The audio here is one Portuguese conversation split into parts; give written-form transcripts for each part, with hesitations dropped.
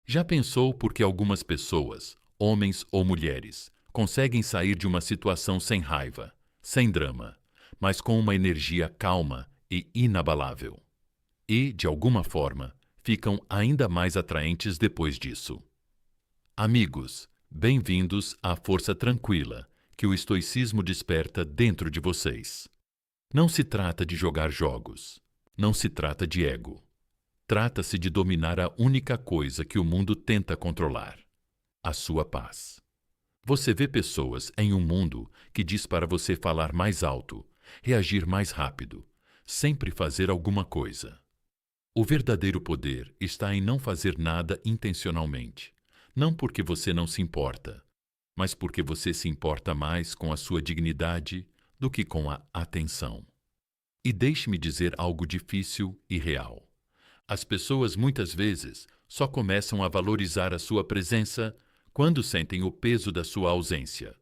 Já pensou por que algumas pessoas, homens ou mulheres, conseguem sair de uma situação sem raiva, sem drama, mas com uma energia calma e inabalável? E, de alguma forma, ficam ainda mais atraentes depois disso. Amigos, bem-vindos à força tranquila que o estoicismo desperta dentro de vocês. Não se trata de jogar jogos. Não se trata de ego. Trata-se de dominar a única coisa que o mundo tenta controlar: a sua paz. Você vê pessoas em um mundo que diz para você falar mais alto, reagir mais rápido, sempre fazer alguma coisa. O verdadeiro poder está em não fazer nada intencionalmente, não porque você não se importa, mas porque você se importa mais com a sua dignidade do que com a atenção. E deixe-me dizer algo difícil e real. As pessoas muitas vezes só começam a valorizar a sua presença quando sentem o peso da sua ausência.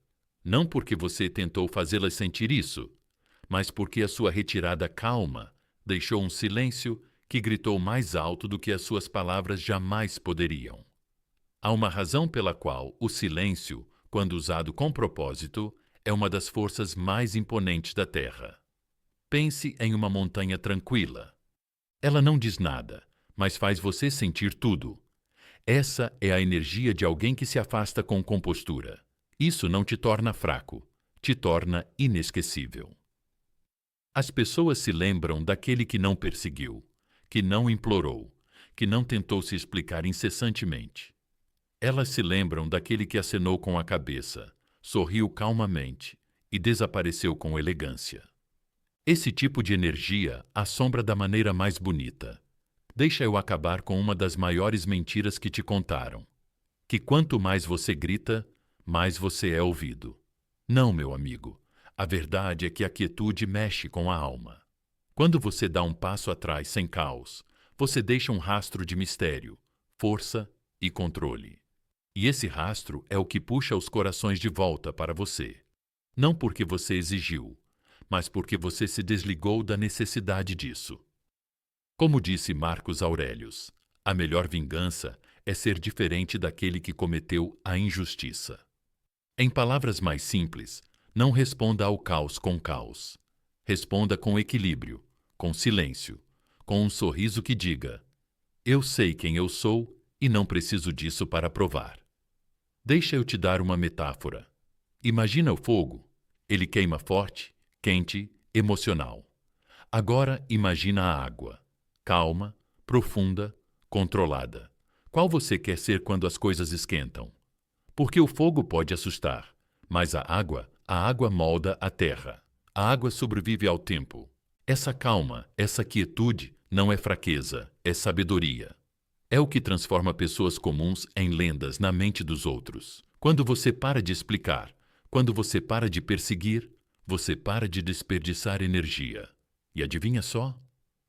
Não porque você tentou fazê-las sentir isso, mas porque a sua retirada calma deixou um silêncio que gritou mais alto do que as suas palavras jamais poderiam. Há uma razão pela qual o silêncio, quando usado com propósito, é uma das forças mais imponentes da Terra. Pense em uma montanha tranquila. Ela não diz nada, mas faz você sentir tudo. Essa é a energia de alguém que se afasta com compostura. Isso não te torna fraco, te torna inesquecível. As pessoas se lembram daquele que não perseguiu, que não implorou, que não tentou se explicar incessantemente. Elas se lembram daquele que acenou com a cabeça, sorriu calmamente e desapareceu com elegância. Esse tipo de energia assombra da maneira mais bonita. Deixa eu acabar com uma das maiores mentiras que te contaram: que quanto mais você grita, mais você é ouvido. Não, meu amigo. A verdade é que a quietude mexe com a alma. Quando você dá um passo atrás sem caos, você deixa um rastro de mistério, força e controle. E esse rastro é o que puxa os corações de volta para você. Não porque você exigiu, mas porque você se desligou da necessidade disso. Como disse Marcos Aurelius, a melhor vingança é ser diferente daquele que cometeu a injustiça. Em palavras mais simples, não responda ao caos com caos. Responda com equilíbrio, com silêncio, com um sorriso que diga: eu sei quem eu sou e não preciso disso para provar. Deixa eu te dar uma metáfora. Imagina o fogo. Ele queima forte, quente, emocional. Agora imagina a água. Calma, profunda, controlada. Qual você quer ser quando as coisas esquentam? Porque o fogo pode assustar, mas a água molda a terra. A água sobrevive ao tempo. Essa calma, essa quietude não é fraqueza, é sabedoria. É o que transforma pessoas comuns em lendas na mente dos outros. Quando você para de explicar, quando você para de perseguir, você para de desperdiçar energia. E adivinha só?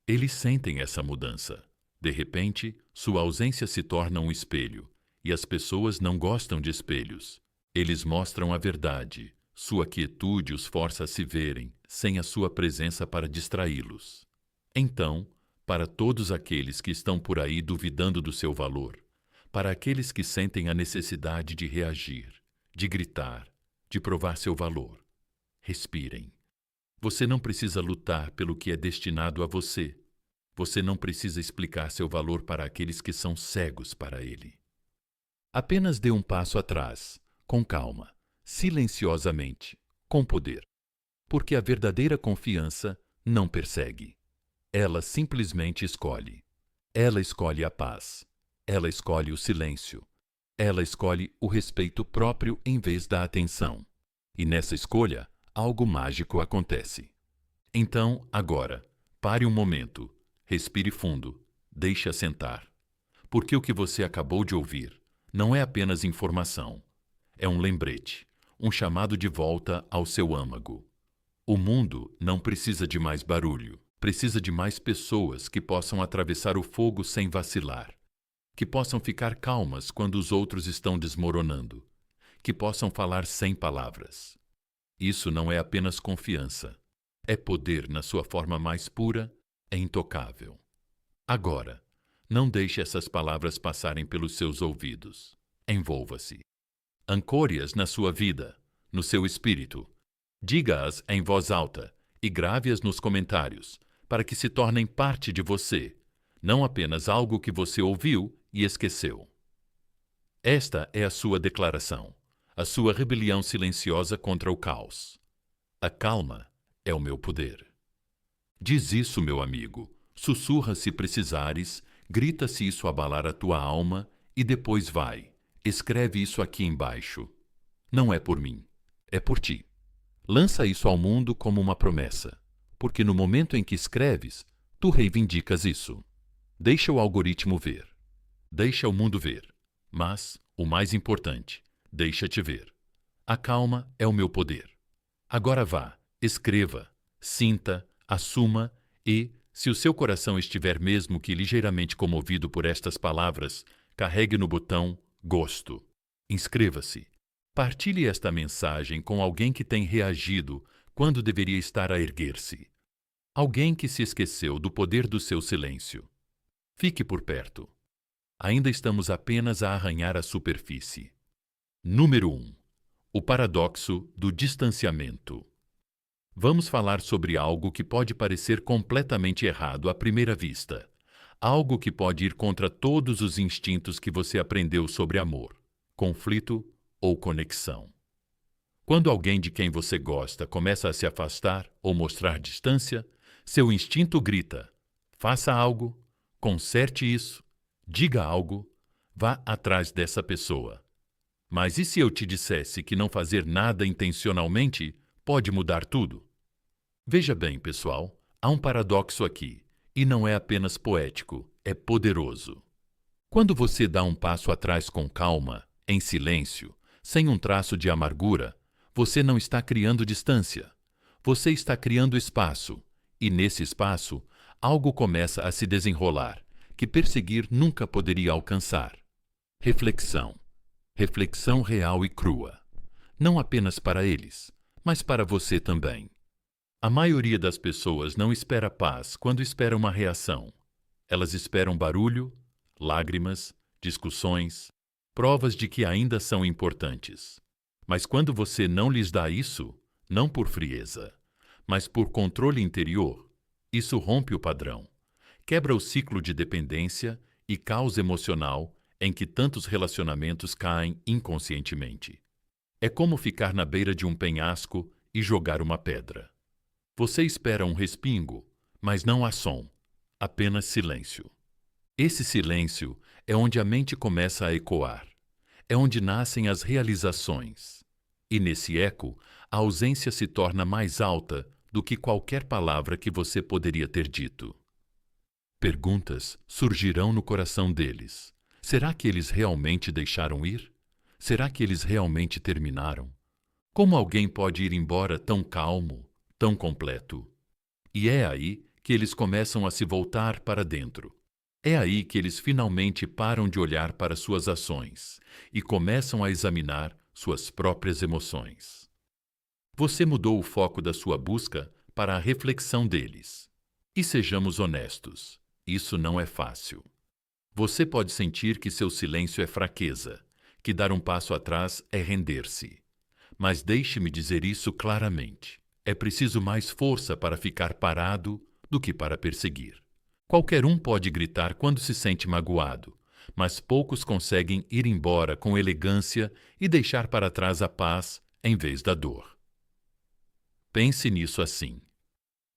Eles sentem essa mudança. De repente, sua ausência se torna um espelho, e as pessoas não gostam de espelhos. Eles mostram a verdade. Sua quietude os força a se verem, sem a sua presença para distraí-los. Então, para todos aqueles que estão por aí duvidando do seu valor, para aqueles que sentem a necessidade de reagir, de gritar, de provar seu valor, respirem. Você não precisa lutar pelo que é destinado a você. Você não precisa explicar seu valor para aqueles que são cegos para ele. Apenas dê um passo atrás, com calma, silenciosamente, com poder. Porque a verdadeira confiança não persegue. Ela simplesmente escolhe. Ela escolhe a paz. Ela escolhe o silêncio. Ela escolhe o respeito próprio em vez da atenção. E nessa escolha, algo mágico acontece. Então, agora, pare um momento, respire fundo, deixe assentar. Porque o que você acabou de ouvir não é apenas informação. É um lembrete, um chamado de volta ao seu âmago. O mundo não precisa de mais barulho. Precisa de mais pessoas que possam atravessar o fogo sem vacilar, que possam ficar calmas quando os outros estão desmoronando, que possam falar sem palavras. Isso não é apenas confiança, é poder na sua forma mais pura e intocável. Agora, Não deixe essas palavras passarem pelos seus ouvidos. Envolva-se. Ancore-as na sua vida, no seu espírito. Diga-as em voz alta e grave-as nos comentários, para que se tornem parte de você, não apenas algo que você ouviu e esqueceu. Esta é a sua declaração, a sua rebelião silenciosa contra o caos. A calma é o meu poder. Diz isso, meu amigo. Sussurra se precisares, grita se isso abalar a tua alma e depois vai. Escreve isso aqui embaixo. Não é por mim, é por ti. Lança isso ao mundo como uma promessa, porque no momento em que escreves, tu reivindicas isso. Deixa o algoritmo ver. Deixa o mundo ver. Mas, o mais importante, deixa-te ver. A calma é o meu poder. Agora vá, escreva, sinta, assuma e, se o seu coração estiver mesmo que ligeiramente comovido por estas palavras, carregue no botão Gosto. Inscreva-se. Partilhe esta mensagem com alguém que tem reagido quando deveria estar a erguer-se. Alguém que se esqueceu do poder do seu silêncio. Fique por perto. Ainda estamos apenas a arranhar a superfície. Número 1. O paradoxo do distanciamento. Vamos falar sobre algo que pode parecer completamente errado à primeira vista. Algo que pode ir contra todos os instintos que você aprendeu sobre amor, conflito ou conexão. Quando alguém de quem você gosta começa a se afastar ou mostrar distância, seu instinto grita: faça algo, conserte isso, diga algo, vá atrás dessa pessoa. Mas e se eu te dissesse que não fazer nada intencionalmente pode mudar tudo? Veja bem, pessoal, há um paradoxo aqui, e não é apenas poético, é poderoso. Quando você dá um passo atrás com calma, em silêncio, sem um traço de amargura, você não está criando distância. Você está criando espaço, e nesse espaço, algo começa a se desenrolar, que perseguir nunca poderia alcançar. Reflexão. Reflexão real e crua. Não apenas para eles, mas para você também. A maioria das pessoas não espera paz quando espera uma reação. Elas esperam barulho, lágrimas, discussões, provas de que ainda são importantes. Mas quando você não lhes dá isso, não por frieza, mas por controle interior, isso rompe o padrão, quebra o ciclo de dependência e caos emocional em que tantos relacionamentos caem inconscientemente. É como ficar na beira de um penhasco e jogar uma pedra. Você espera um respingo, mas não há som, apenas silêncio. Esse silêncio é onde a mente começa a ecoar, é onde nascem as realizações. E nesse eco, a ausência se torna mais alta do que qualquer palavra que você poderia ter dito. Perguntas surgirão no coração deles. Será que eles realmente deixaram ir? Será que eles realmente terminaram? Como alguém pode ir embora tão calmo, tão completo? E é aí que eles começam a se voltar para dentro. É aí que eles finalmente param de olhar para suas ações e começam a examinar suas próprias emoções. Você mudou o foco da sua busca para a reflexão deles. E sejamos honestos, isso não é fácil. Você pode sentir que seu silêncio é fraqueza, que dar um passo atrás é render-se. Mas deixe-me dizer isso claramente. É preciso mais força para ficar parado do que para perseguir. Qualquer um pode gritar quando se sente magoado, mas poucos conseguem ir embora com elegância e deixar para trás a paz em vez da dor. Pense nisso assim.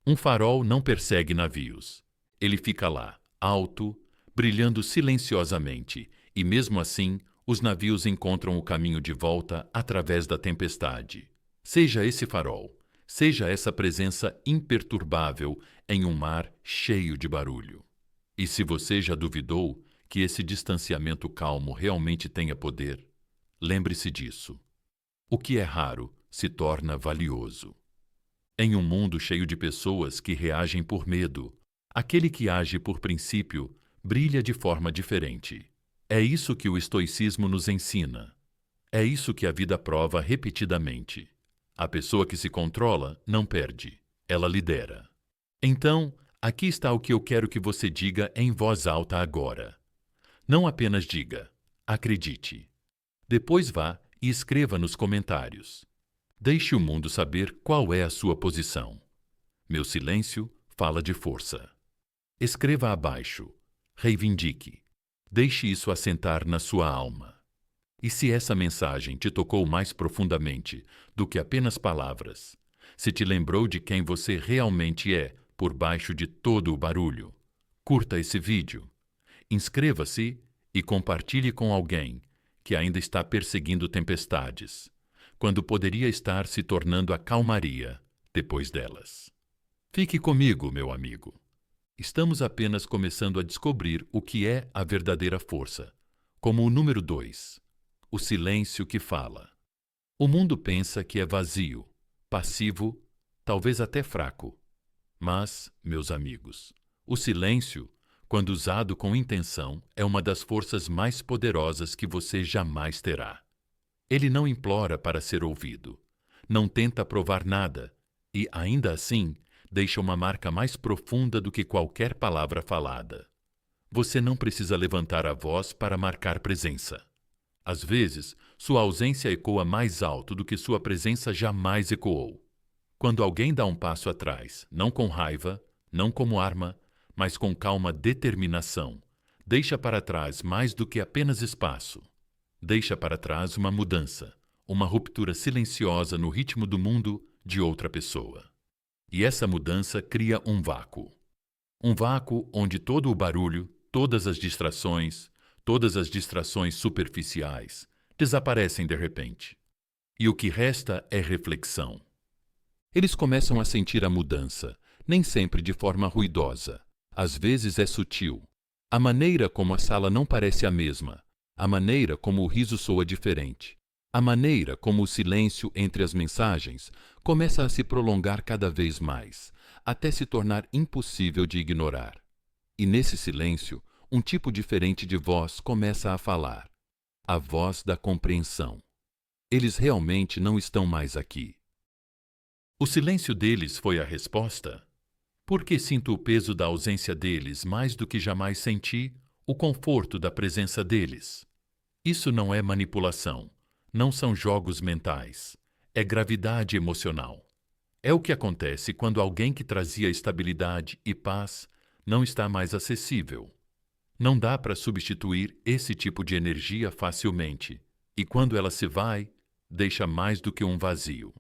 Um farol não persegue navios. Ele fica lá, alto, brilhando silenciosamente, e mesmo assim, os navios encontram o caminho de volta através da tempestade. Seja esse farol, seja essa presença imperturbável em um mar cheio de barulho. E se você já duvidou que esse distanciamento calmo realmente tenha poder, lembre-se disso. O que é raro se torna valioso. Em um mundo cheio de pessoas que reagem por medo, aquele que age por princípio brilha de forma diferente. É isso que o estoicismo nos ensina. É isso que a vida prova repetidamente. A pessoa que se controla não perde, ela lidera. Então, Aqui está o que eu quero que você diga em voz alta agora. Não apenas diga, acredite. Depois vá e escreva nos comentários. Deixe o mundo saber qual é a sua posição. Meu silêncio fala de força. Escreva abaixo. Reivindique. Deixe isso assentar na sua alma. E se essa mensagem te tocou mais profundamente do que apenas palavras, se te lembrou de quem você realmente é por baixo de todo o barulho, curta esse vídeo, inscreva-se e compartilhe com alguém que ainda está perseguindo tempestades, quando poderia estar se tornando a calmaria depois delas. Fique comigo, meu amigo. Estamos apenas começando a descobrir o que é a verdadeira força, como o número 2, o silêncio que fala. O mundo pensa que é vazio, passivo, talvez até fraco. Mas, meus amigos, o silêncio, quando usado com intenção, é uma das forças mais poderosas que você jamais terá. Ele não implora para ser ouvido, não tenta provar nada e, ainda assim, deixa uma marca mais profunda do que qualquer palavra falada. Você não precisa levantar a voz para marcar presença. Às vezes, sua ausência ecoa mais alto do que sua presença jamais ecoou. Quando alguém dá um passo atrás, não com raiva, não como arma, mas com calma determinação, deixa para trás mais do que apenas espaço. Deixa para trás uma mudança, uma ruptura silenciosa no ritmo do mundo de outra pessoa. E essa mudança cria um vácuo. Um vácuo onde todo o barulho, todas as distrações superficiais, desaparecem de repente. E o que resta é reflexão. Eles começam a sentir a mudança, nem sempre de forma ruidosa. Às vezes é sutil. A maneira como a sala não parece a mesma, a maneira como o riso soa diferente, a maneira como o silêncio entre as mensagens começa a se prolongar cada vez mais, até se tornar impossível de ignorar. E nesse silêncio, um tipo diferente de voz começa a falar. A voz da compreensão. Eles realmente não estão mais aqui. O silêncio deles foi a resposta? Porque sinto o peso da ausência deles mais do que jamais senti o conforto da presença deles. Isso não é manipulação, não são jogos mentais, é gravidade emocional. É o que acontece quando alguém que trazia estabilidade e paz não está mais acessível. Não dá para substituir esse tipo de energia facilmente, e quando ela se vai, deixa mais do que um vazio.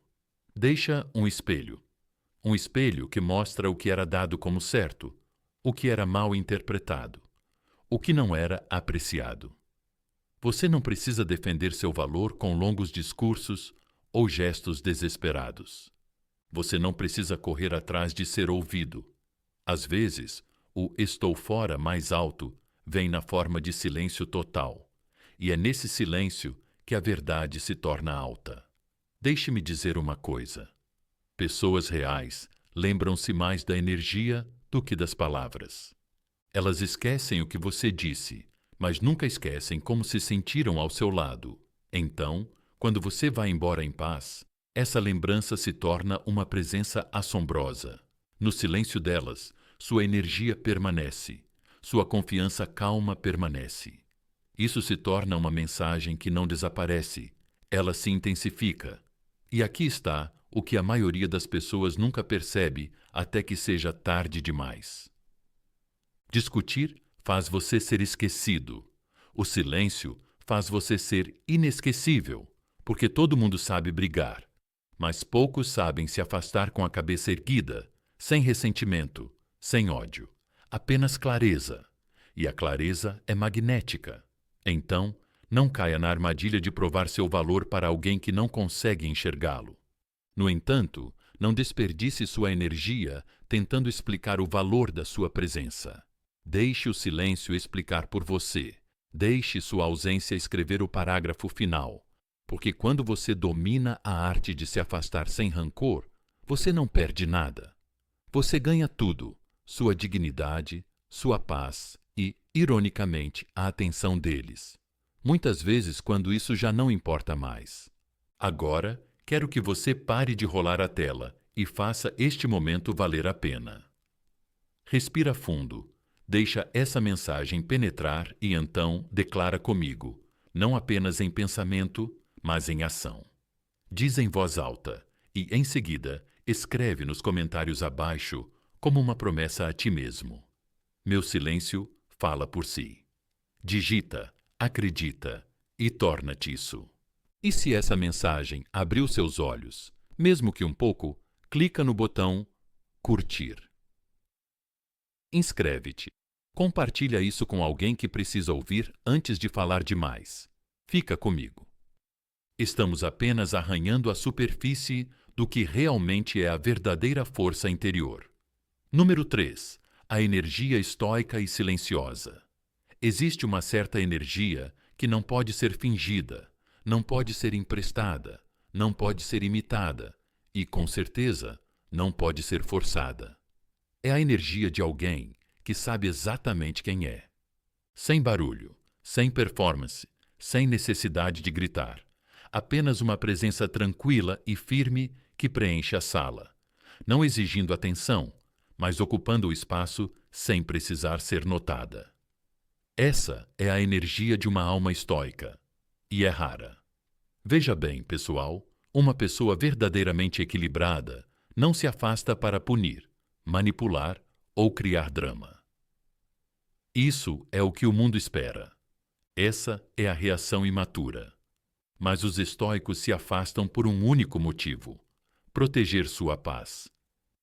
Deixa um espelho que mostra o que era dado como certo, o que era mal interpretado, o que não era apreciado. Você não precisa defender seu valor com longos discursos ou gestos desesperados. Você não precisa correr atrás de ser ouvido. Às vezes, o estou fora mais alto vem na forma de silêncio total, e é nesse silêncio que a verdade se torna alta. Deixe-me dizer uma coisa. Pessoas reais lembram-se mais da energia do que das palavras. Elas esquecem o que você disse, mas nunca esquecem como se sentiram ao seu lado. Então, quando você vai embora em paz, essa lembrança se torna uma presença assombrosa. No silêncio delas, sua energia permanece, sua confiança calma permanece. Isso se torna uma mensagem que não desaparece, ela se intensifica. E aqui está o que a maioria das pessoas nunca percebe até que seja tarde demais. Discutir faz você ser esquecido. O silêncio faz você ser inesquecível, porque todo mundo sabe brigar, mas poucos sabem se afastar com a cabeça erguida, sem ressentimento, sem ódio, apenas clareza. E a clareza é magnética. Então, não caia na armadilha de provar seu valor para alguém que não consegue enxergá-lo. No entanto, não desperdice sua energia tentando explicar o valor da sua presença. Deixe o silêncio explicar por você. Deixe sua ausência escrever o parágrafo final. Porque quando você domina a arte de se afastar sem rancor, você não perde nada. Você ganha tudo: sua dignidade, sua paz e, ironicamente, a atenção deles. Muitas vezes quando isso já não importa mais. Agora, quero que você pare de rolar a tela e faça este momento valer a pena. Respira fundo, deixa essa mensagem penetrar e então declara comigo, não apenas em pensamento, mas em ação. Diz em voz alta e, em seguida, escreve nos comentários abaixo como uma promessa a ti mesmo. Meu silêncio fala por si. Digita, acredita e torna-te isso. E se essa mensagem abriu seus olhos, mesmo que um pouco, clica no botão curtir. Inscreve-te. Compartilha isso com alguém que precisa ouvir antes de falar demais. Fica comigo. Estamos apenas arranhando a superfície do que realmente é a verdadeira força interior. Número 3. A energia estoica e silenciosa. Existe uma certa energia que não pode ser fingida, não pode ser emprestada, não pode ser imitada e, com certeza, não pode ser forçada. É a energia de alguém que sabe exatamente quem é. Sem barulho, sem performance, sem necessidade de gritar. Apenas uma presença tranquila e firme que preenche a sala, não exigindo atenção, mas ocupando o espaço sem precisar ser notada. Essa é a energia de uma alma estoica, e é rara. Veja bem, pessoal, uma pessoa verdadeiramente equilibrada não se afasta para punir, manipular ou criar drama. Isso é o que o mundo espera. Essa é a reação imatura. Mas os estoicos se afastam por um único motivo: proteger sua paz.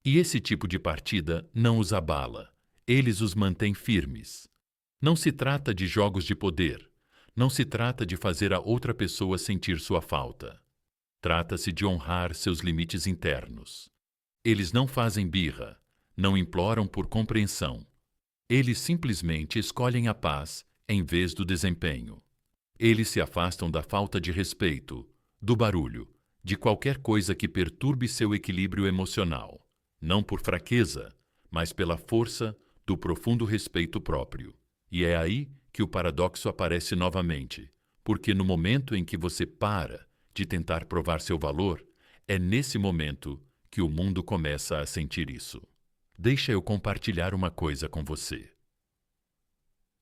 E esse tipo de partida não os abala, eles os mantém firmes. Não se trata de jogos de poder, não se trata de fazer a outra pessoa sentir sua falta. Trata-se de honrar seus limites internos. Eles não fazem birra, não imploram por compreensão. Eles simplesmente escolhem a paz em vez do desempenho. Eles se afastam da falta de respeito, do barulho, de qualquer coisa que perturbe seu equilíbrio emocional, não por fraqueza, mas pela força do profundo respeito próprio. E é aí que o paradoxo aparece novamente, porque no momento em que você para de tentar provar seu valor, é nesse momento que o mundo começa a sentir isso. Deixa eu compartilhar uma coisa com você.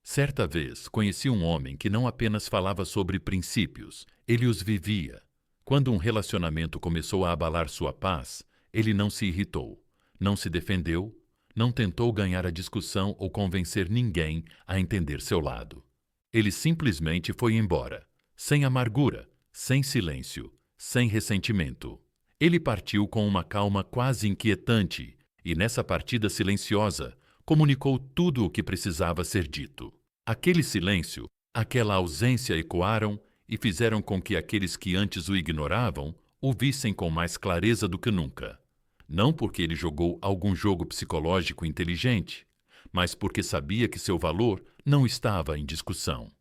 Certa vez, conheci um homem que não apenas falava sobre princípios, ele os vivia. Quando um relacionamento começou a abalar sua paz, ele não se irritou, não se defendeu, não tentou ganhar a discussão ou convencer ninguém a entender seu lado. Ele simplesmente foi embora, sem amargura, sem silêncio, sem ressentimento. Ele partiu com uma calma quase inquietante e, nessa partida silenciosa, comunicou tudo o que precisava ser dito. Aquele silêncio, aquela ausência ecoaram e fizeram com que aqueles que antes o ignoravam o vissem com mais clareza do que nunca. Não porque ele jogou algum jogo psicológico inteligente, mas porque sabia que seu valor não estava em discussão.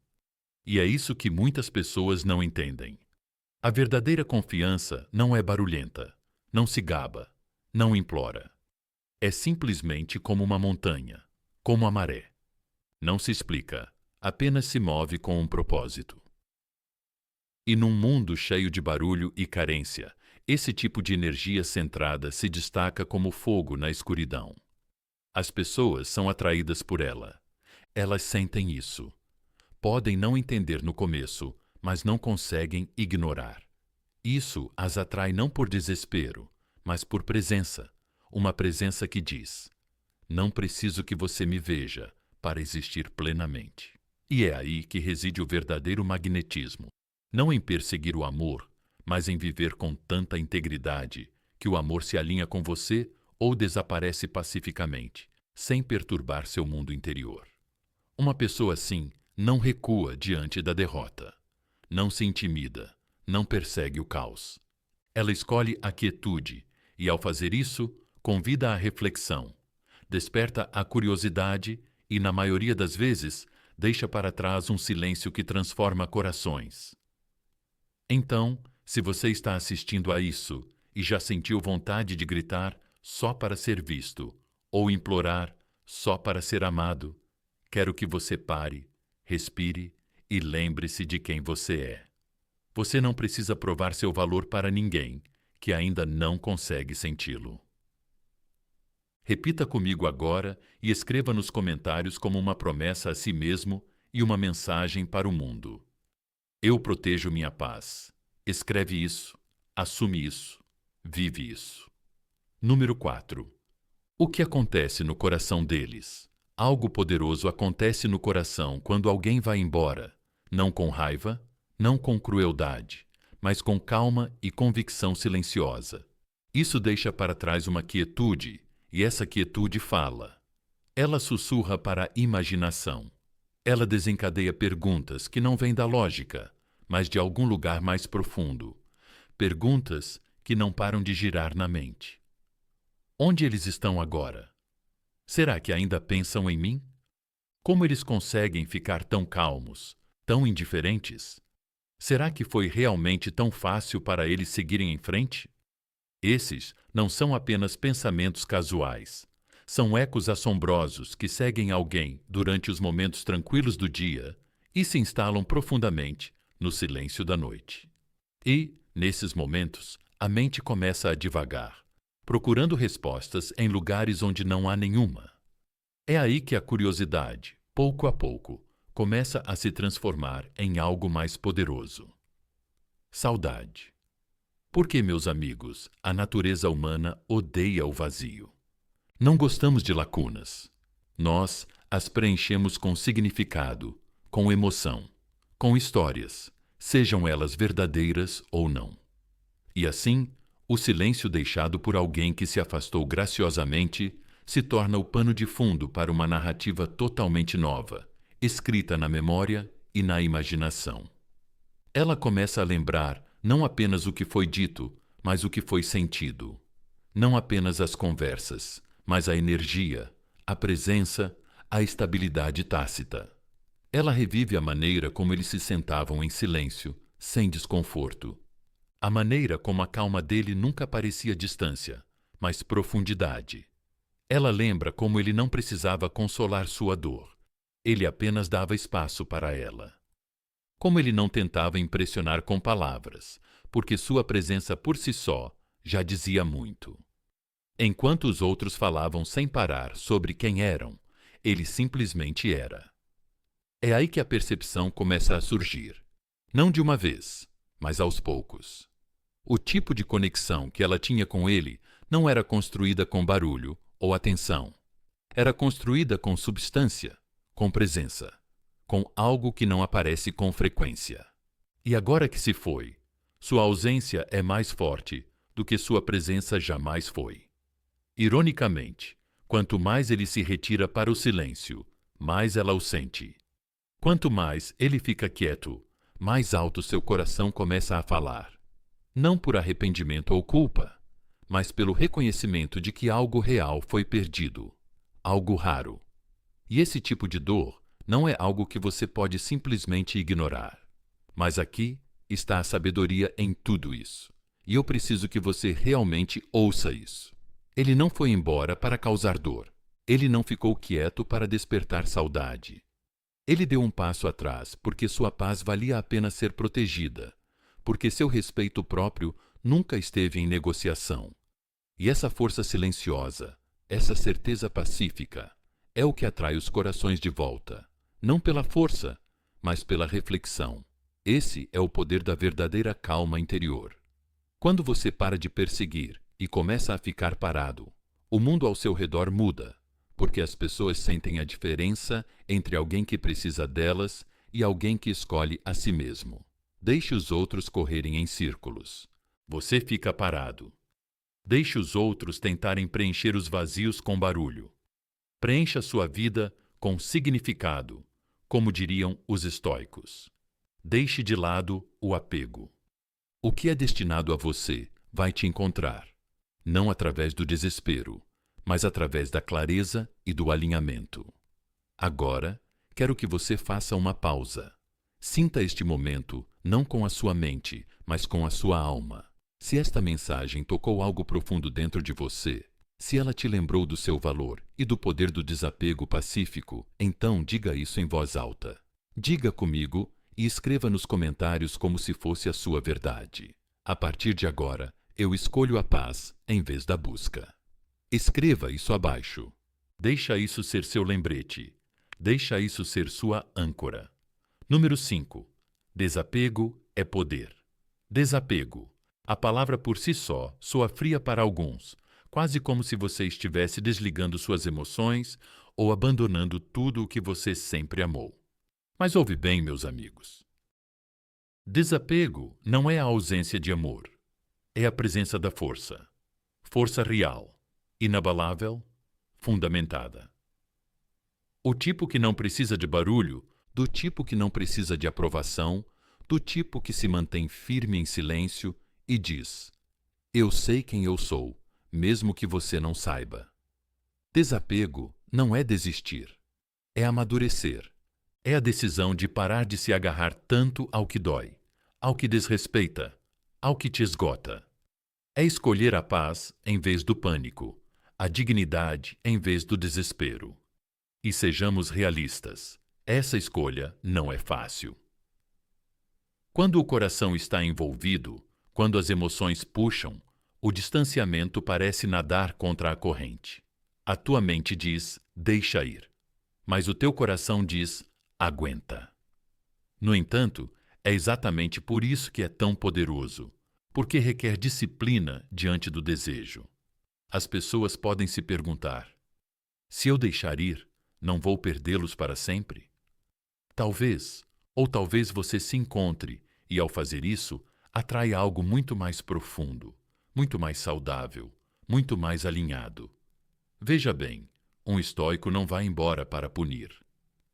E é isso que muitas pessoas não entendem. A verdadeira confiança não é barulhenta, não se gaba, não implora. É simplesmente como uma montanha, como a maré. Não se explica, apenas se move com um propósito. E num mundo cheio de barulho e carência, esse tipo de energia centrada se destaca como fogo na escuridão. As pessoas são atraídas por ela. Elas sentem isso. Podem não entender no começo, mas não conseguem ignorar. Isso as atrai não por desespero, mas por presença. Uma presença que diz: não preciso que você me veja para existir plenamente. E é aí que reside o verdadeiro magnetismo. Não em perseguir o amor, mas em viver com tanta integridade que o amor se alinha com você ou desaparece pacificamente, sem perturbar seu mundo interior. Uma pessoa assim não recua diante da derrota, não se intimida, não persegue o caos. Ela escolhe a quietude e, ao fazer isso, convida à reflexão, desperta a curiosidade e, na maioria das vezes, deixa para trás um silêncio que transforma corações. Então, se você está assistindo a isso e já sentiu vontade de gritar só para ser visto ou implorar só para ser amado, quero que você pare, respire e lembre-se de quem você é. Você não precisa provar seu valor para ninguém que ainda não consegue senti-lo. Repita comigo agora e escreva nos comentários como uma promessa a si mesmo e uma mensagem para o mundo. Eu protejo minha paz. Escreve isso, assume isso, vive isso. Número 4. O que acontece no coração deles? Algo poderoso acontece no coração quando alguém vai embora, não com raiva, não com crueldade, mas com calma e convicção silenciosa. Isso deixa para trás uma quietude, e essa quietude fala. Ela sussurra para a imaginação. Ela desencadeia perguntas que não vêm da lógica, mas de algum lugar mais profundo. Perguntas que não param de girar na mente. Onde eles estão agora? Será que ainda pensam em mim? Como eles conseguem ficar tão calmos, tão indiferentes? Será que foi realmente tão fácil para eles seguirem em frente? Esses não são apenas pensamentos casuais. São ecos assombrosos que seguem alguém durante os momentos tranquilos do dia e se instalam profundamente no silêncio da noite. E, nesses momentos, a mente começa a divagar, procurando respostas em lugares onde não há nenhuma. É aí que a curiosidade, pouco a pouco, começa a se transformar em algo mais poderoso. Saudade. Porque, meus amigos, a natureza humana odeia o vazio. Não gostamos de lacunas. Nós as preenchemos com significado, com emoção, com histórias, sejam elas verdadeiras ou não. E assim, o silêncio deixado por alguém que se afastou graciosamente se torna o pano de fundo para uma narrativa totalmente nova, escrita na memória e na imaginação. Ela começa a lembrar não apenas o que foi dito, mas o que foi sentido. Não apenas as conversas, mas a energia, a presença, a estabilidade tácita. Ela revive a maneira como eles se sentavam em silêncio, sem desconforto. A maneira como a calma dele nunca parecia distância, mas profundidade. Ela lembra como ele não precisava consolar sua dor. Ele apenas dava espaço para ela. Como ele não tentava impressionar com palavras, porque sua presença por si só já dizia muito. Enquanto os outros falavam sem parar sobre quem eram, ele simplesmente era. É aí que a percepção começa a surgir. Não de uma vez, mas aos poucos. O tipo de conexão que ela tinha com ele não era construída com barulho ou atenção. Era construída com substância, com presença, com algo que não aparece com frequência. E agora que se foi, sua ausência é mais forte do que sua presença jamais foi. Ironicamente, quanto mais ele se retira para o silêncio, mais ela o sente. Quanto mais ele fica quieto, mais alto seu coração começa a falar. Não por arrependimento ou culpa, mas pelo reconhecimento de que algo real foi perdido, algo raro. E esse tipo de dor não é algo que você pode simplesmente ignorar. Mas aqui está a sabedoria em tudo isso. E eu preciso que você realmente ouça isso. Ele não foi embora para causar dor. Ele não ficou quieto para despertar saudade. Ele deu um passo atrás porque sua paz valia a pena ser protegida, porque seu respeito próprio nunca esteve em negociação. E essa força silenciosa, essa certeza pacífica, é o que atrai os corações de volta. Não pela força, mas pela reflexão. Esse é o poder da verdadeira calma interior. Quando você para de perseguir e começa a ficar parado, o mundo ao seu redor muda, porque as pessoas sentem a diferença entre alguém que precisa delas e alguém que escolhe a si mesmo. Deixe os outros correrem em círculos. Você fica parado. Deixe os outros tentarem preencher os vazios com barulho. Preencha sua vida com significado, como diriam os estoicos. Deixe de lado o apego. O que é destinado a você vai te encontrar, não através do desespero, mas através da clareza e do alinhamento. Agora, quero que você faça uma pausa. Sinta este momento não com a sua mente, mas com a sua alma. Se esta mensagem tocou algo profundo dentro de você, se ela te lembrou do seu valor e do poder do desapego pacífico, então diga isso em voz alta. Diga comigo e escreva nos comentários como se fosse a sua verdade. A partir de agora, eu escolho a paz em vez da busca. Escreva isso abaixo. Deixa isso ser seu lembrete. Deixa isso ser sua âncora. Número 5. Desapego é poder. Desapego. A palavra por si só soa fria para alguns, quase como se você estivesse desligando suas emoções ou abandonando tudo o que você sempre amou. Mas ouve bem, meus amigos. Desapego não é a ausência de amor. É a presença da força. Força real, inabalável, fundamentada. O tipo que não precisa de barulho, do tipo que não precisa de aprovação, do tipo que se mantém firme em silêncio e diz: eu sei quem eu sou, mesmo que você não saiba. Desapego não é desistir, é amadurecer. É a decisão de parar de se agarrar tanto ao que dói, ao que desrespeita, ao que te esgota. É escolher a paz em vez do pânico, a dignidade em vez do desespero. E sejamos realistas, essa escolha não é fácil. Quando o coração está envolvido, quando as emoções puxam, o distanciamento parece nadar contra a corrente. A tua mente diz, deixa ir. Mas o teu coração diz, aguenta. No entanto, é exatamente por isso que é tão poderoso, porque requer disciplina diante do desejo. As pessoas podem se perguntar, se eu deixar ir, não vou perdê-los para sempre? Talvez, ou talvez você se encontre e, ao fazer isso, atrai algo muito mais profundo, muito mais saudável, muito mais alinhado. Veja bem, um estoico não vai embora para punir.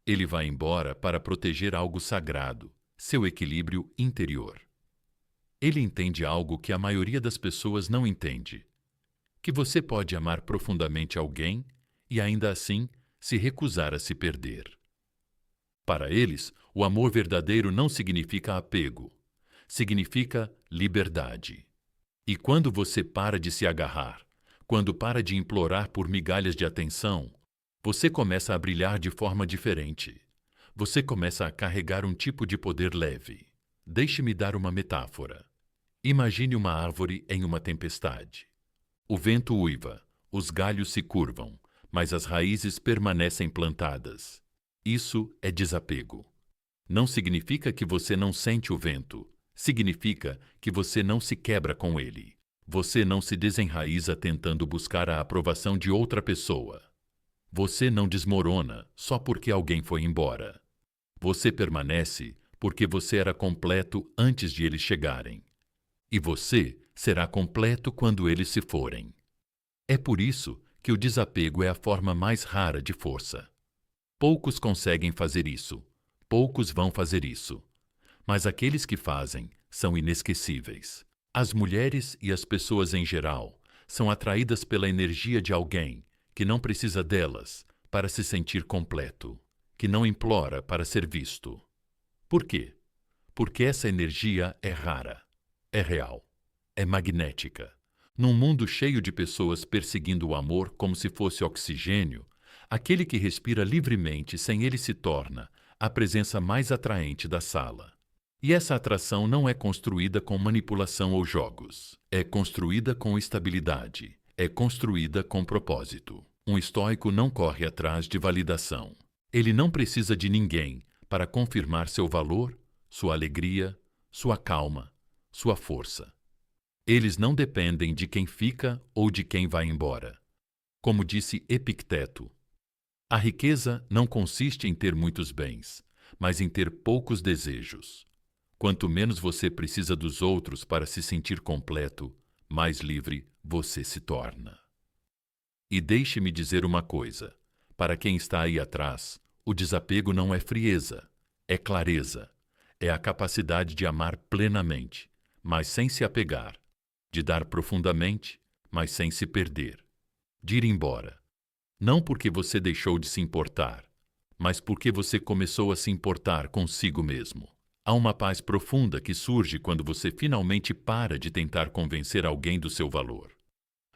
Ele vai embora para proteger algo sagrado, seu equilíbrio interior. Ele entende algo que a maioria das pessoas não entende: que você pode amar profundamente alguém e ainda assim se recusar a se perder. Para eles, o amor verdadeiro não significa apego, significa liberdade. E quando você para de se agarrar, quando para de implorar por migalhas de atenção, você começa a brilhar de forma diferente. Você começa a carregar um tipo de poder leve. Deixe-me dar uma metáfora. Imagine uma árvore em uma tempestade. O vento uiva, os galhos se curvam, mas as raízes permanecem plantadas. Isso é desapego. Não significa que você não sente o vento. Significa que você não se quebra com ele. Você não se desenraiza tentando buscar a aprovação de outra pessoa. Você não desmorona só porque alguém foi embora. Você permanece porque você era completo antes de eles chegarem. E você será completo quando eles se forem. É por isso que o desapego é a forma mais rara de força. Poucos conseguem fazer isso. Poucos vão fazer isso. Mas aqueles que fazem são inesquecíveis. As mulheres e as pessoas em geral são atraídas pela energia de alguém que não precisa delas para se sentir completo, que não implora para ser visto. Por quê? Porque essa energia é rara, é real, é magnética. Num mundo cheio de pessoas perseguindo o amor como se fosse oxigênio, aquele que respira livremente sem ele se torna a presença mais atraente da sala. E essa atração não é construída com manipulação ou jogos. É construída com estabilidade. É construída com propósito. Um estoico não corre atrás de validação. Ele não precisa de ninguém para confirmar seu valor, sua alegria, sua calma, sua força. Eles não dependem de quem fica ou de quem vai embora. Como disse Epicteto, a riqueza não consiste em ter muitos bens, mas em ter poucos desejos. Quanto menos você precisa dos outros para se sentir completo, mais livre você se torna. E deixe-me dizer uma coisa: para quem está aí atrás, o desapego não é frieza, é clareza, é a capacidade de amar plenamente, mas sem se apegar, de dar profundamente, mas sem se perder, de ir embora. Não porque você deixou de se importar, mas porque você começou a se importar consigo mesmo. Há uma paz profunda que surge quando você finalmente para de tentar convencer alguém do seu valor.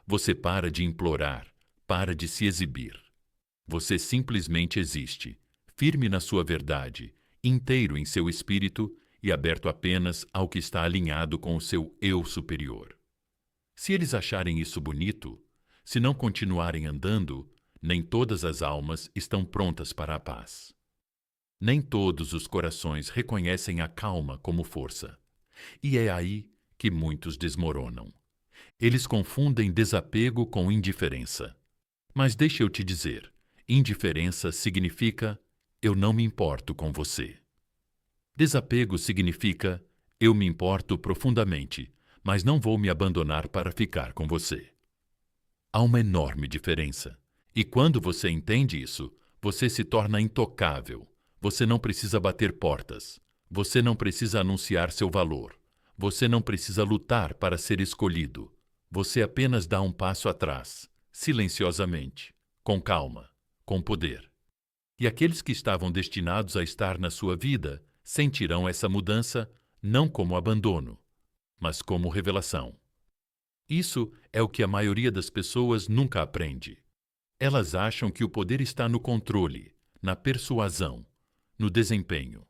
Você para de implorar, para de se exibir. Você simplesmente existe, firme na sua verdade, inteiro em seu espírito e aberto apenas ao que está alinhado com o seu eu superior. Se eles acharem isso bonito, Se não continuarem andando, nem todas as almas estão prontas para a paz. Nem todos os corações reconhecem a calma como força. E é aí que muitos desmoronam. Eles confundem desapego com indiferença. Mas deixa eu te dizer, indiferença significa eu não me importo com você. Desapego significa eu me importo profundamente, mas não vou me abandonar para ficar com você. Há uma enorme diferença. E quando você entende isso, você se torna intocável. Você não precisa bater portas. Você não precisa anunciar seu valor. Você não precisa lutar para ser escolhido. Você apenas dá um passo atrás, silenciosamente, com calma, com poder. E aqueles que estavam destinados a estar na sua vida sentirão essa mudança não como abandono, mas como revelação. Isso é o que a maioria das pessoas nunca aprende. Elas acham que o poder está no controle, na persuasão, no desempenho.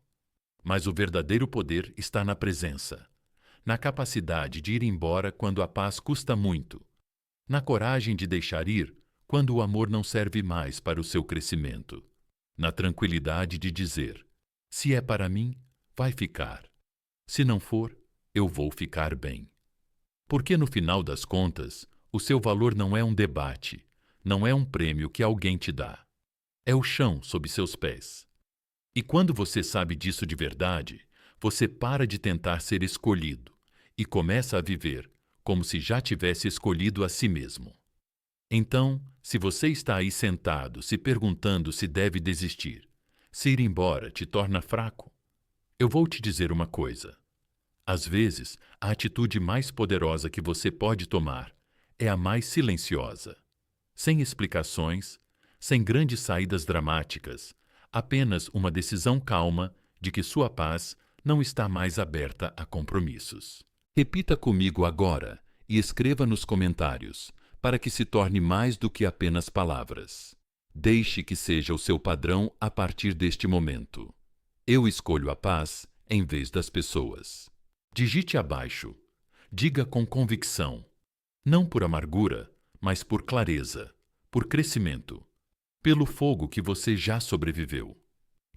Mas o verdadeiro poder está na presença, na capacidade de ir embora quando a paz custa muito, na coragem de deixar ir quando o amor não serve mais para o seu crescimento, na tranquilidade de dizer: se é para mim, vai ficar. Se não for, eu vou ficar bem. Porque no final das contas, o seu valor não é um debate, não é um prêmio que alguém te dá. É o chão sob seus pés. E quando você sabe disso de verdade, você para de tentar ser escolhido e começa a viver como se já tivesse escolhido a si mesmo. Então, se você está aí sentado se perguntando se deve desistir, se ir embora te torna fraco, eu vou te dizer uma coisa. Às vezes, a atitude mais poderosa que você pode tomar é a mais silenciosa. Sem explicações, sem grandes saídas dramáticas, apenas uma decisão calma de que sua paz não está mais aberta a compromissos. Repita comigo agora e escreva nos comentários, para que se torne mais do que apenas palavras. Deixe que seja o seu padrão a partir deste momento. Eu escolho a paz em vez das pessoas. Digite abaixo. Diga com convicção. Não por amargura, mas por clareza, por crescimento, pelo fogo que você já sobreviveu.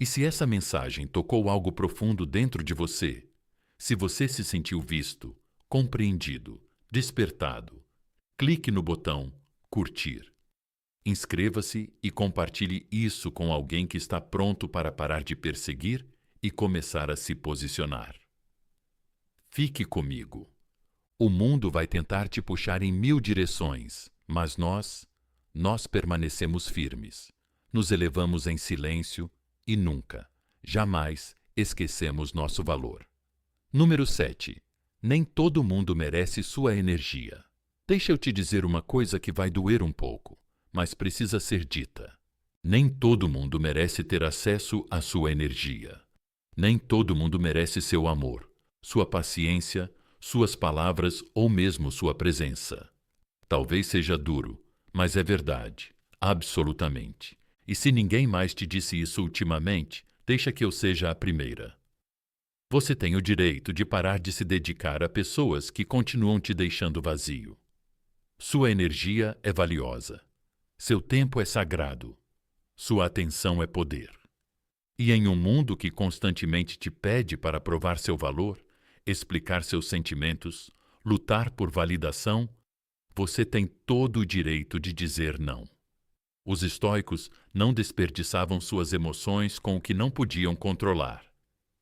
E se essa mensagem tocou algo profundo dentro de você, se você se sentiu visto, compreendido, despertado, clique no botão curtir. Inscreva-se e compartilhe isso com alguém que está pronto para parar de perseguir e começar a se posicionar. Fique comigo. O mundo vai tentar te puxar em 1000 direções, mas nós permanecemos firmes. Nos elevamos em silêncio e nunca, jamais esquecemos nosso valor. Número 7. Nem todo mundo merece sua energia. Deixa eu te dizer uma coisa que vai doer um pouco, mas precisa ser dita. Nem todo mundo merece ter acesso à sua energia. Nem todo mundo merece seu amor, sua paciência, suas palavras ou mesmo sua presença. Talvez seja duro, mas é verdade, absolutamente. E se ninguém mais te disse isso ultimamente, deixa que eu seja a primeira. Você tem o direito de parar de se dedicar a pessoas que continuam te deixando vazio. Sua energia é valiosa. Seu tempo é sagrado. Sua atenção é poder. E em um mundo que constantemente te pede para provar seu valor, explicar seus sentimentos, lutar por validação, você tem todo o direito de dizer não. Os estoicos não desperdiçavam suas emoções com o que não podiam controlar.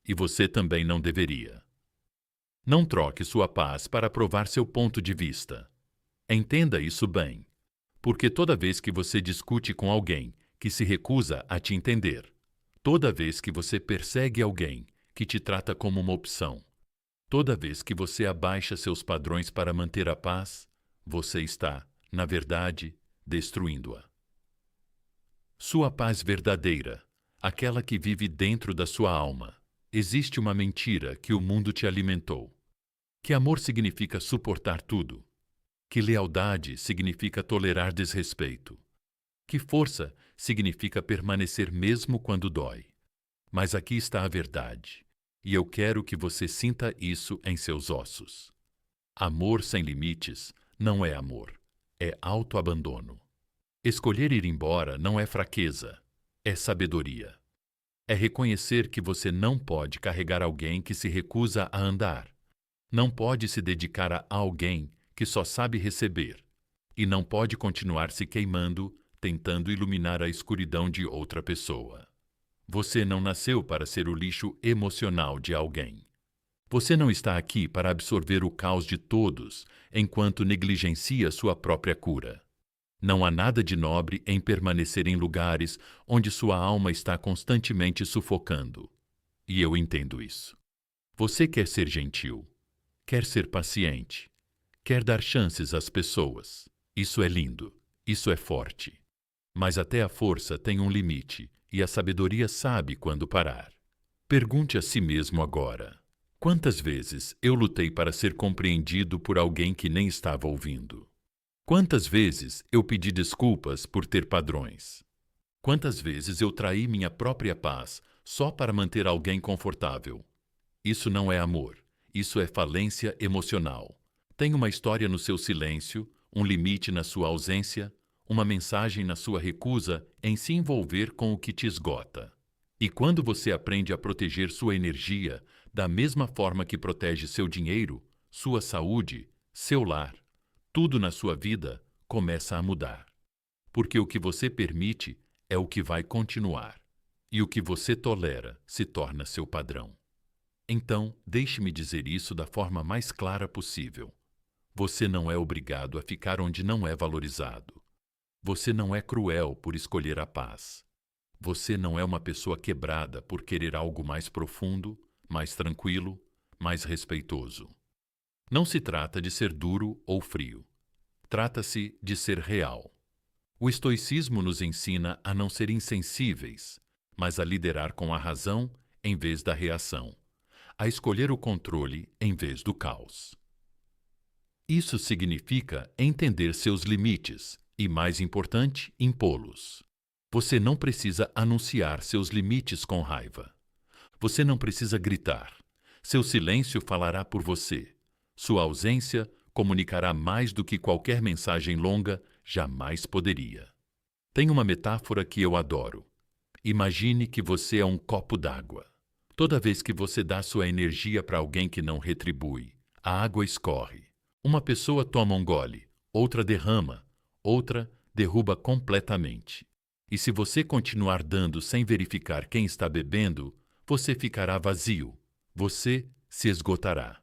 E você também não deveria. Não troque sua paz para provar seu ponto de vista. Entenda isso bem, porque toda vez que você discute com alguém que se recusa a te entender, toda vez que você persegue alguém que te trata como uma opção, toda vez que você abaixa seus padrões para manter a paz, você está, na verdade, destruindo-a. Sua paz verdadeira, aquela que vive dentro da sua alma. Existe uma mentira que o mundo te alimentou. Que amor significa suportar tudo. Que lealdade significa tolerar desrespeito. Que força significa permanecer mesmo quando dói. Mas aqui está a verdade. E eu quero que você sinta isso em seus ossos. Amor sem limites não é amor. é autoabandono. Escolher ir embora não é fraqueza, é sabedoria. É reconhecer que você não pode carregar alguém que se recusa a andar. Não pode se dedicar a alguém que só sabe receber. E não pode continuar se queimando, tentando iluminar a escuridão de outra pessoa. Você não nasceu para ser o lixo emocional de alguém. Você não está aqui para absorver o caos de todos enquanto negligencia sua própria cura. Não há nada de nobre em permanecer em lugares onde sua alma está constantemente sufocando. E eu entendo isso. Você quer ser gentil, quer ser paciente, quer dar chances às pessoas. Isso é lindo, isso é forte. Mas até a força tem um limite e a sabedoria sabe quando parar. Pergunte a si mesmo agora: quantas vezes eu lutei para ser compreendido por alguém que nem estava ouvindo? Quantas vezes eu pedi desculpas por ter padrões? Quantas vezes eu traí minha própria paz só para manter alguém confortável? Isso não é amor, isso é falência emocional. Tem uma história no seu silêncio, um limite na sua ausência, uma mensagem na sua recusa em se envolver com o que te esgota. E quando você aprende a proteger sua energia da mesma forma que protege seu dinheiro, sua saúde, seu lar, tudo na sua vida começa a mudar. Porque o que você permite é o que vai continuar. E o que você tolera se torna seu padrão. Então, deixe-me dizer isso da forma mais clara possível. Você não é obrigado a ficar onde não é valorizado. Você não é cruel por escolher a paz. Você não é uma pessoa quebrada por querer algo mais profundo, mais tranquilo, mais respeitoso. Não se trata de ser duro ou frio. Trata-se de ser real. O estoicismo nos ensina a não ser insensíveis, mas a liderar com a razão em vez da reação, a escolher o controle em vez do caos. Isso significa entender seus limites e, mais importante, impô-los. Você não precisa anunciar seus limites com raiva. Você não precisa gritar. Seu silêncio falará por você. Sua ausência comunicará mais do que qualquer mensagem longa jamais poderia. Tem uma metáfora que eu adoro. Imagine que você é um copo d'água. Toda vez que você dá sua energia para alguém que não retribui, a água escorre. Uma pessoa toma um gole, outra derrama, outra derruba completamente. E se você continuar dando sem verificar quem está bebendo, você ficará vazio. Você se esgotará.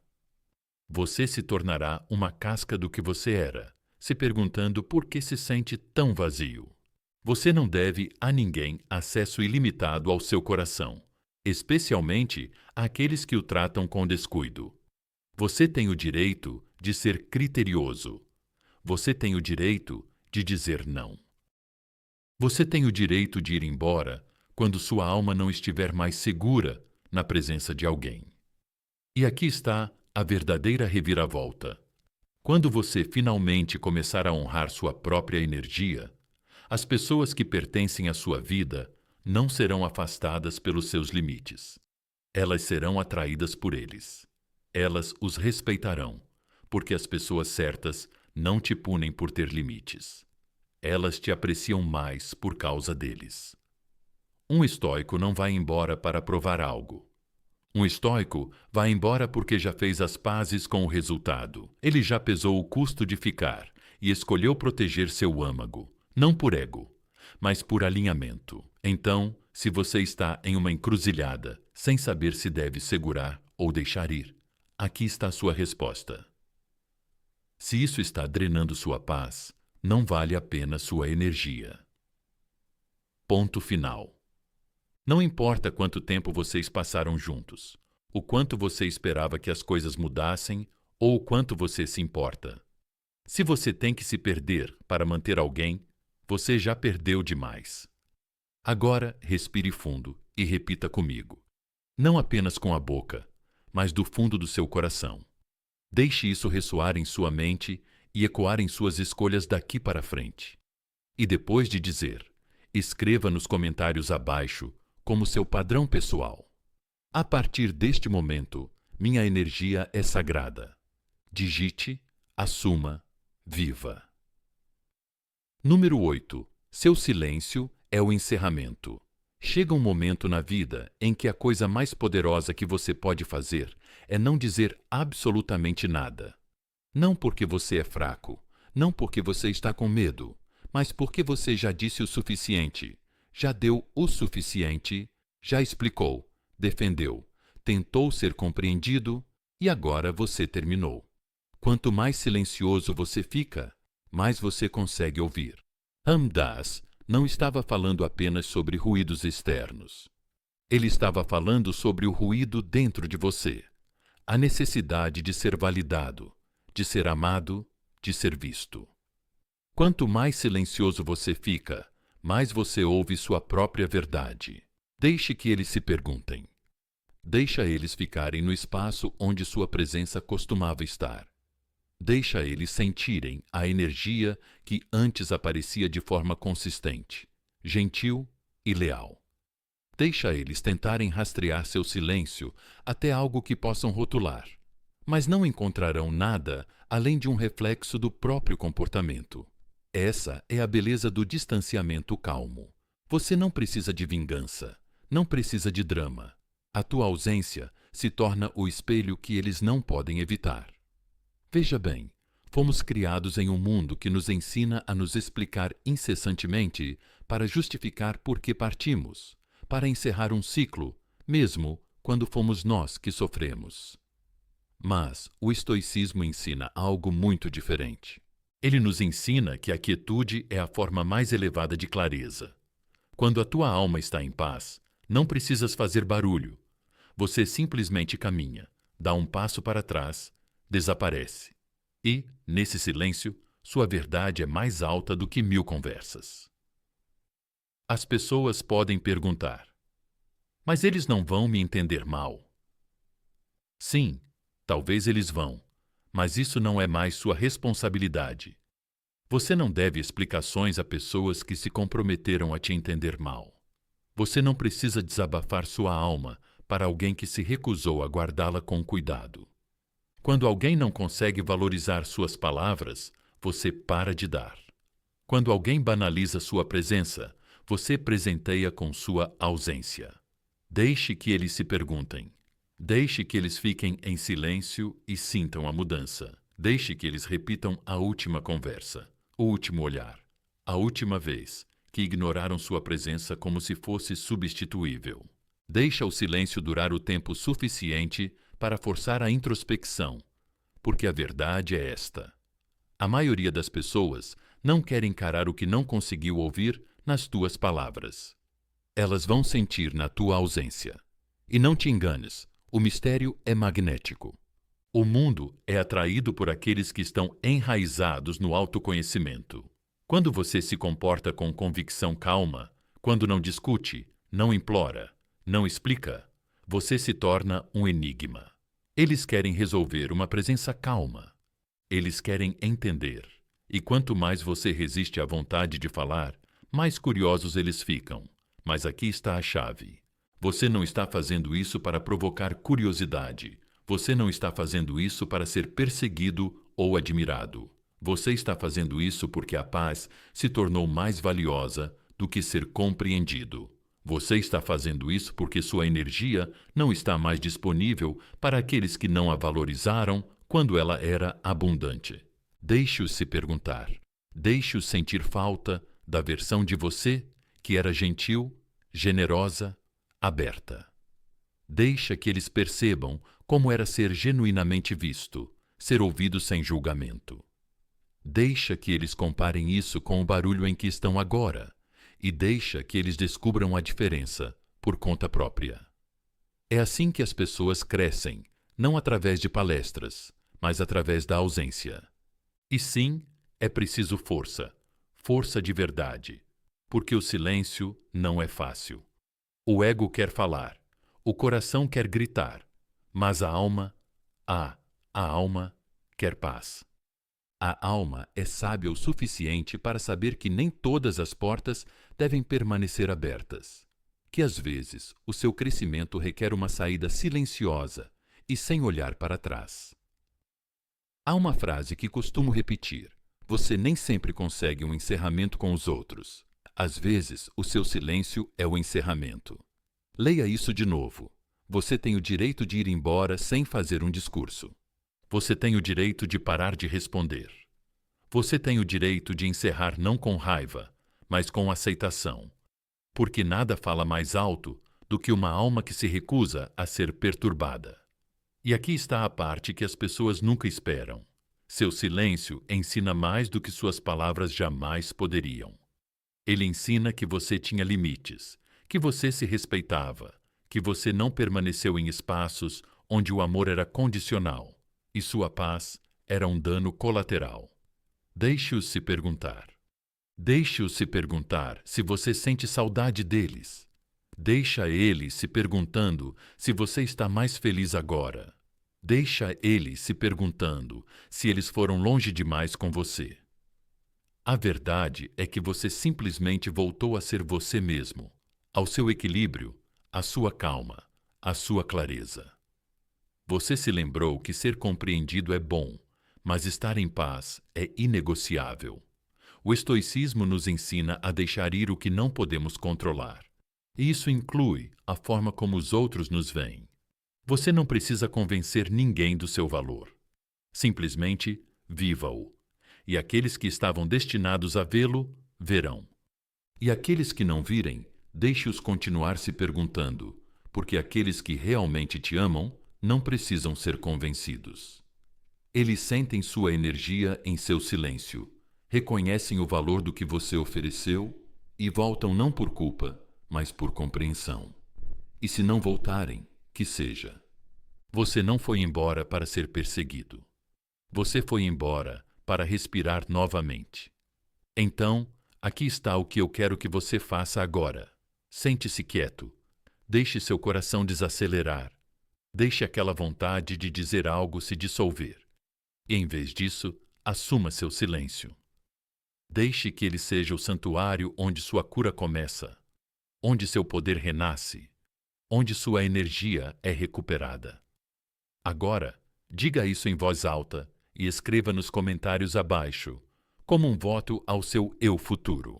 Você se tornará uma casca do que você era, se perguntando por que se sente tão vazio. Você não deve a ninguém acesso ilimitado ao seu coração, especialmente àqueles que o tratam com descuido. Você tem o direito de ser criterioso. Você tem o direito de dizer não. Você tem o direito de ir embora quando sua alma não estiver mais segura na presença de alguém. E aqui está a verdadeira reviravolta. Quando você finalmente começar a honrar sua própria energia, as pessoas que pertencem à sua vida não serão afastadas pelos seus limites. Elas serão atraídas por eles. Elas os respeitarão, porque as pessoas certas não te punem por ter limites. Elas te apreciam mais por causa deles. Um estoico não vai embora para provar algo. Um estoico vai embora porque já fez as pazes com o resultado. Ele já pesou o custo de ficar e escolheu proteger seu âmago, não por ego, mas por alinhamento. Então, se você está em uma encruzilhada, sem saber se deve segurar ou deixar ir, aqui está a sua resposta. Se isso está drenando sua paz, não vale a pena sua energia. Ponto final. Não importa quanto tempo vocês passaram juntos, o quanto você esperava que as coisas mudassem ou o quanto você se importa. Se você tem que se perder para manter alguém, você já perdeu demais. Agora, respire fundo e repita comigo. Não apenas com a boca, mas do fundo do seu coração. Deixe isso ressoar em sua mente e ecoar em suas escolhas daqui para frente. E depois de dizer, escreva nos comentários abaixo como seu padrão pessoal. A partir deste momento, minha energia é sagrada. Digite, assuma, viva. Número 8. Seu silêncio é o encerramento. Chega um momento na vida em que a coisa mais poderosa que você pode fazer é não dizer absolutamente nada. Não porque você é fraco, não porque você está com medo, mas porque você já disse o suficiente, já deu o suficiente, já explicou, defendeu, tentou ser compreendido e agora você terminou. Quanto mais silencioso você fica, mais você consegue ouvir. Ram Dass não estava falando apenas sobre ruídos externos. Ele estava falando sobre o ruído dentro de você, a necessidade de ser validado, de ser amado, de ser visto. Quanto mais silencioso você fica, mais você ouve sua própria verdade. Deixe que eles se perguntem. Deixa eles ficarem no espaço onde sua presença costumava estar. Deixa eles sentirem a energia que antes aparecia de forma consistente, gentil e leal. Deixa eles tentarem rastrear seu silêncio até algo que possam rotular, mas não encontrarão nada além de um reflexo do próprio comportamento. Essa é a beleza do distanciamento calmo. Você não precisa de vingança, não precisa de drama. A tua ausência se torna o espelho que eles não podem evitar. Veja bem, fomos criados em um mundo que nos ensina a nos explicar incessantemente para justificar por que partimos, para encerrar um ciclo, mesmo quando fomos nós que sofremos. Mas o estoicismo ensina algo muito diferente. Ele nos ensina que a quietude é a forma mais elevada de clareza. Quando a tua alma está em paz, não precisas fazer barulho. Você simplesmente caminha, dá um passo para trás, desaparece. E, nesse silêncio, sua verdade é mais alta do que 1000 conversas. As pessoas podem perguntar: mas eles não vão me entender mal? Sim, talvez eles vão, mas isso não é mais sua responsabilidade. Você não deve explicações a pessoas que se comprometeram a te entender mal. Você não precisa desabafar sua alma para alguém que se recusou a guardá-la com cuidado. Quando alguém não consegue valorizar suas palavras, você para de dar. Quando alguém banaliza sua presença, você presenteia com sua ausência. Deixe que eles se perguntem. Deixe que eles fiquem em silêncio e sintam a mudança. Deixe que eles repitam a última conversa, o último olhar, a última vez que ignoraram sua presença como se fosse substituível. Deixa o silêncio durar o tempo suficiente para forçar a introspecção, porque a verdade é esta. A maioria das pessoas não quer encarar o que não conseguiu ouvir nas tuas palavras. Elas vão sentir na tua ausência. E não te enganes, o mistério é magnético. O mundo é atraído por aqueles que estão enraizados no autoconhecimento. Quando você se comporta com convicção calma, quando não discute, não implora, não explica, você se torna um enigma. Eles querem resolver uma presença calma. Eles querem entender. E quanto mais você resiste à vontade de falar, mais curiosos eles ficam. Mas aqui está a chave. Você não está fazendo isso para provocar curiosidade. Você não está fazendo isso para ser perseguido ou admirado. Você está fazendo isso porque a paz se tornou mais valiosa do que ser compreendido. Você está fazendo isso porque sua energia não está mais disponível para aqueles que não a valorizaram quando ela era abundante. Deixe-os se perguntar. Deixe-os sentir falta da versão de você que era gentil, generosa, aberta. Deixa que eles percebam como era ser genuinamente visto, ser ouvido sem julgamento. Deixa que eles comparem isso com o barulho em que estão agora e deixa que eles descubram a diferença por conta própria. É assim que as pessoas crescem, não através de palestras, mas através da ausência. E sim, é preciso força, força de verdade, porque o silêncio não é fácil. O ego quer falar, o coração quer gritar, mas a alma quer paz. A alma é sábia o suficiente para saber que nem todas as portas devem permanecer abertas, que às vezes o seu crescimento requer uma saída silenciosa e sem olhar para trás. Há uma frase que costumo repetir: Você nem sempre consegue um encerramento com os outros. Às vezes, o seu silêncio é o encerramento. Leia isso de novo. Você tem o direito de ir embora sem fazer um discurso. Você tem o direito de parar de responder. Você tem o direito de encerrar não com raiva, mas com aceitação. Porque nada fala mais alto do que uma alma que se recusa a ser perturbada. E aqui está a parte que as pessoas nunca esperam. Seu silêncio ensina mais do que suas palavras jamais poderiam. Ele ensina que você tinha limites, que você se respeitava, que você não permaneceu em espaços onde o amor era condicional e sua paz era um dano colateral. Deixe-os se perguntar. Deixe-os se perguntar se você sente saudade deles. Deixa eles se perguntando se você está mais feliz agora. Deixa eles se perguntando se eles foram longe demais com você. A verdade é que você simplesmente voltou a ser você mesmo, ao seu equilíbrio, à sua calma, à sua clareza. Você se lembrou que ser compreendido é bom, mas estar em paz é inegociável. O estoicismo nos ensina a deixar ir o que não podemos controlar. E isso inclui a forma como os outros nos veem. Você não precisa convencer ninguém do seu valor. Simplesmente viva-o. E aqueles que estavam destinados a vê-lo, verão. E aqueles que não virem, deixe-os continuar se perguntando, porque aqueles que realmente te amam não precisam ser convencidos. Eles sentem sua energia em seu silêncio, reconhecem o valor do que você ofereceu e voltam não por culpa, mas por compreensão. E se não voltarem, que seja. Você não foi embora para ser perseguido. Você foi embora para respirar novamente. Então, aqui está o que eu quero que você faça agora. Sente-se quieto. Deixe seu coração desacelerar. Deixe aquela vontade de dizer algo se dissolver. E, em vez disso, assuma seu silêncio. Deixe que ele seja o santuário onde sua cura começa, onde seu poder renasce, onde sua energia é recuperada. Agora, diga isso em voz alta e escreva nos comentários abaixo, como um voto ao seu eu futuro.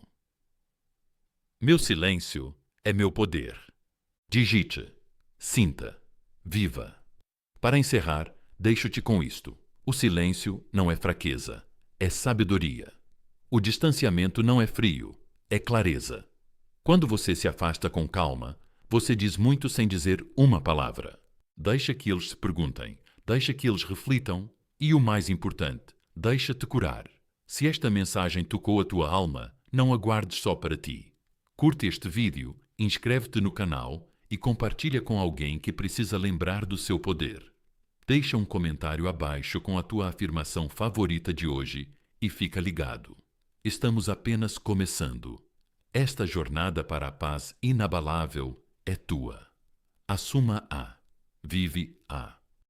Meu silêncio é meu poder. Digite, sinta, viva. Para encerrar, deixo-te com isto. O silêncio não é fraqueza, é sabedoria. O distanciamento não é frio, é clareza. Quando você se afasta com calma, você diz muito sem dizer uma palavra. Deixa que eles se perguntem, deixa que eles reflitam e, o mais importante, deixa-te curar. Se esta mensagem tocou a tua alma, não aguardes só para ti. Curte este vídeo, inscreve-te no canal e compartilha com alguém que precisa lembrar do seu poder. Deixa um comentário abaixo com a tua afirmação favorita de hoje e fica ligado. Estamos apenas começando. Esta jornada para a paz inabalável é tua. Assuma-a. Vive-a.